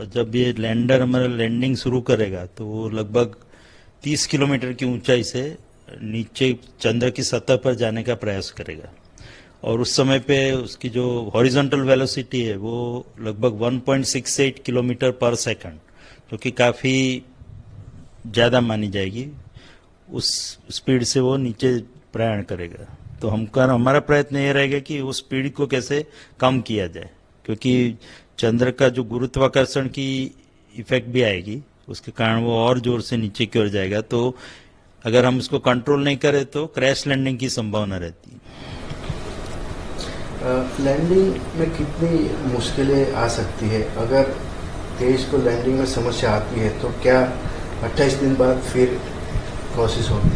जब ये लैंडर हमारा लैंडिंग शुरू करेगा तो वो लगभग 30 किलोमीटर की ऊंचाई से नीचे चंद्र की सतह पर जाने का प्रयास करेगा। और उस समय पे उसकी जो हॉरिजॉन्टल वेलोसिटी है वो लगभग 1.68 किलोमीटर पर सेकंड, जो कि काफ़ी ज़्यादा मानी जाएगी, उस स्पीड से वो नीचे प्रयाण करेगा। तो हमारा प्रयत्न ये रहेगा कि उस स्पीड को कैसे कम किया जाए, क्योंकि चंद्र का जो गुरुत्वाकर्षण की इफेक्ट भी आएगी, उसके कारण वो और जोर से नीचे की ओर जाएगा। तो अगर हम इसको कंट्रोल नहीं करें तो क्रैश लैंडिंग की संभावना रहती है। लैंडिंग में कितनी मुश्किलें आ सकती है? अगर 23 को लैंडिंग में समस्या आती है तो क्या 28 दिन बाद फिर कोशिश होगी?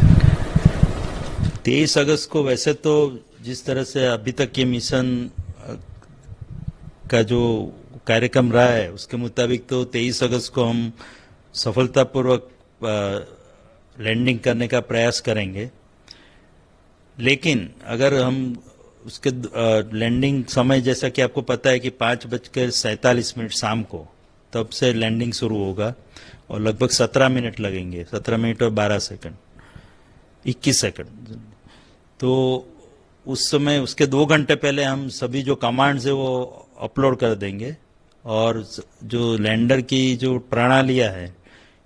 23 अगस्त को वैसे तो जिस तरह से अभी तक ये मिशन का जो कार्यक्रम रहा है उसके मुताबिक तो 23 अगस्त को हम सफलतापूर्वक लैंडिंग करने का प्रयास करेंगे। लेकिन अगर हम उसके लैंडिंग समय, जैसा कि आपको पता है कि 5:47 शाम को तब से लैंडिंग शुरू होगा और लगभग 17 मिनट लगेंगे, 17 मिनट और 12 सेकंड, 21 सेकंड। तो उस समय उसके 2 घंटे पहले हम सभी जो कमांड्स है वो अपलोड कर देंगे और जो लैंडर की जो प्रणालियां है,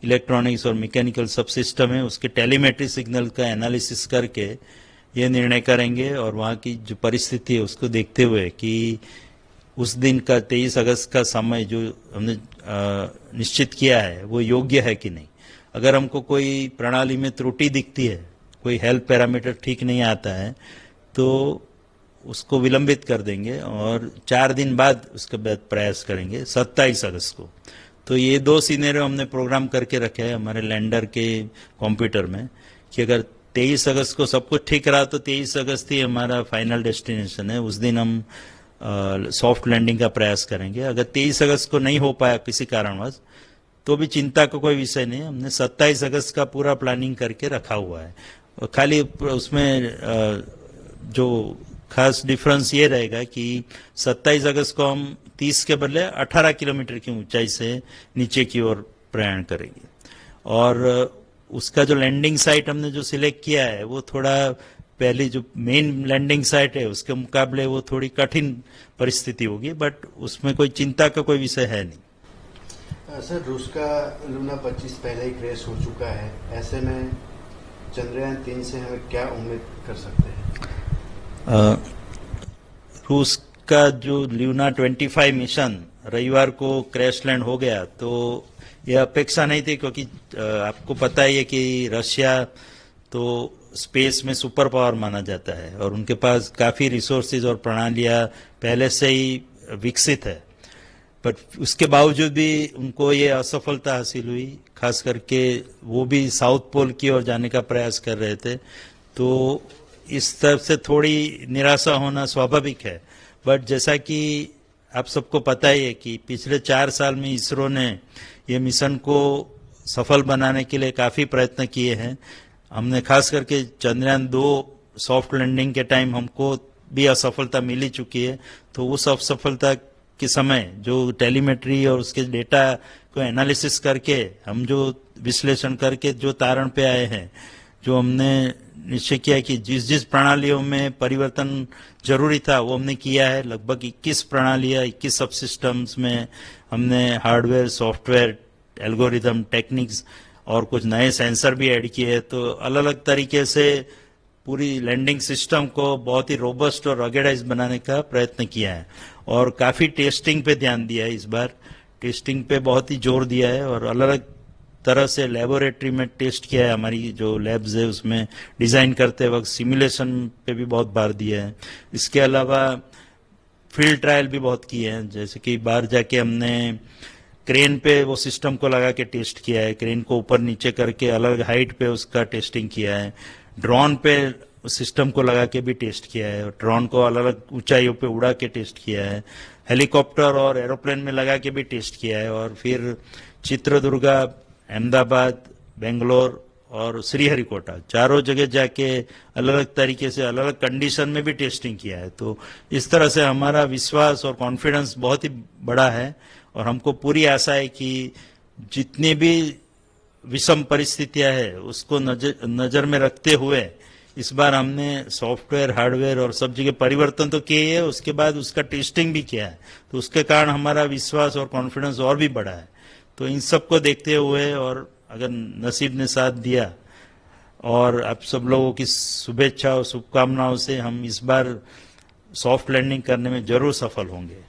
इलेक्ट्रॉनिक्स और मैकेनिकल सब सिस्टम है, उसके टेलीमेट्री सिग्नल का एनालिसिस करके ये निर्णय करेंगे और वहाँ की जो परिस्थिति है उसको देखते हुए कि उस दिन का 23 अगस्त का समय जो हमने निश्चित किया है वो योग्य है कि नहीं। अगर हमको कोई प्रणाली में त्रुटि दिखती है, कोई हेल्थ पैरामीटर ठीक नहीं आता है, तो उसको विलंबित कर देंगे और 4 दिन बाद उसके बाद प्रयास करेंगे 27 अगस्त को। तो ये 2 सिनेरियो हमने प्रोग्राम करके रखे हैं हमारे लैंडर के कंप्यूटर में कि अगर 23 अगस्त को सब कुछ ठीक रहा तो 23 अगस्त ही हमारा फाइनल डेस्टिनेशन है, उस दिन हम सॉफ्ट लैंडिंग का प्रयास करेंगे। अगर 23 अगस्त को नहीं हो पाया किसी कारणवश तो भी चिंता का कोई विषय नहीं, हमने 27 अगस्त का पूरा प्लानिंग करके रखा हुआ है। और खाली उसमें जो खास डिफरेंस ये रहेगा कि 27 अगस्त को हम 30 के बदले 18 किलोमीटर की ऊंचाई से नीचे की ओर प्रयाण करेंगे। और उसका जो लैंडिंग साइट हमने जो सिलेक्ट किया है वो थोड़ा पहली जो मेन लैंडिंग साइट है उसके मुकाबले वो थोड़ी कठिन परिस्थिति होगी, बट उसमें कोई चिंता का कोई विषय है नहीं। सर, रूस का लूना 25 पहले ही क्रैश हो चुका है, ऐसे में चंद्रयान 3 से हम क्या उम्मीद कर सकते हैं? रूस का जो ल्यूना 25 मिशन रविवार को क्रैश लैंड हो गया तो यह अपेक्षा नहीं थी, क्योंकि आपको पता ही है कि रशिया तो स्पेस में सुपर पावर माना जाता है और उनके पास काफ़ी रिसोर्सेज और प्रणालियाँ पहले से ही विकसित है। पर उसके बावजूद भी उनको ये असफलता हासिल हुई, खास करके वो भी साउथ पोल की ओर जाने का प्रयास कर रहे थे। तो इस तरफ से थोड़ी निराशा होना स्वाभाविक है। बट जैसा कि आप सबको पता ही है कि पिछले 4 साल में इसरो ने ये मिशन को सफल बनाने के लिए काफ़ी प्रयत्न किए हैं। हमने खास करके चंद्रयान 2 सॉफ्ट लैंडिंग के टाइम हमको भी असफलता मिली चुकी है। तो उस असफलता के समय जो टेलीमेट्री और उसके डेटा को एनालिसिस करके हम जो विश्लेषण करके जो तारण पे आए हैं, जो हमने निश्चय किया कि जिस जिस प्रणालियों में परिवर्तन जरूरी था वो हमने किया है। लगभग 21 प्रणालियाँ, 21 सब सिस्टम्स में हमने हार्डवेयर, सॉफ्टवेयर, एल्गोरिदम, टेक्निक्स और कुछ नए सेंसर भी ऐड किए। तो अलग अलग तरीके से पूरी लैंडिंग सिस्टम को बहुत ही रोबस्ट और रगेडाइज बनाने का प्रयत्न किया है और काफ़ी टेस्टिंग पे ध्यान दिया है। इस बार टेस्टिंग पे बहुत ही जोर दिया है और अलग अलग तरह से लेबोरेटरी में टेस्ट किया है। हमारी जो लैब्स है उसमें डिज़ाइन करते वक्त सिमुलेशन पे भी बहुत बार दिया है। इसके अलावा फील्ड ट्रायल भी बहुत किए हैं, जैसे कि बाहर जाके हमने क्रेन पे वो सिस्टम को लगा के टेस्ट किया है, क्रेन को ऊपर नीचे करके अलग हाइट पे उसका टेस्टिंग किया है। ड्रोन पे सिस्टम को लगा के भी टेस्ट किया है और ड्रोन को अलग अलग ऊंचाइयों पे उड़ा के टेस्ट किया है। हेलीकॉप्टर और एरोप्लेन में लगा के भी टेस्ट किया है और फिर चित्रदुर्गा, अहमदाबाद, बेंगलोर और श्रीहरिकोटा, चारों जगह जाके अलग अलग तरीके से अलग अलग कंडीशन में भी टेस्टिंग किया है। तो इस तरह से हमारा विश्वास और कॉन्फिडेंस बहुत ही बड़ा है और हमको पूरी आशा है कि जितनी भी विषम परिस्थितियां है उसको नजर में रखते हुए इस बार हमने सॉफ्टवेयर हार्डवेयर और सब जगह परिवर्तन तो किए है, उसके बाद उसका टेस्टिंग भी किया है, तो उसके कारण हमारा विश्वास और कॉन्फिडेंस और भी बढ़ा है। तो इन सबको देखते हुए और अगर नसीब ने साथ दिया और आप सब लोगों की शुभेच्छा और शुभकामनाओं से हम इस बार सॉफ्ट लैंडिंग करने में जरूर सफल होंगे।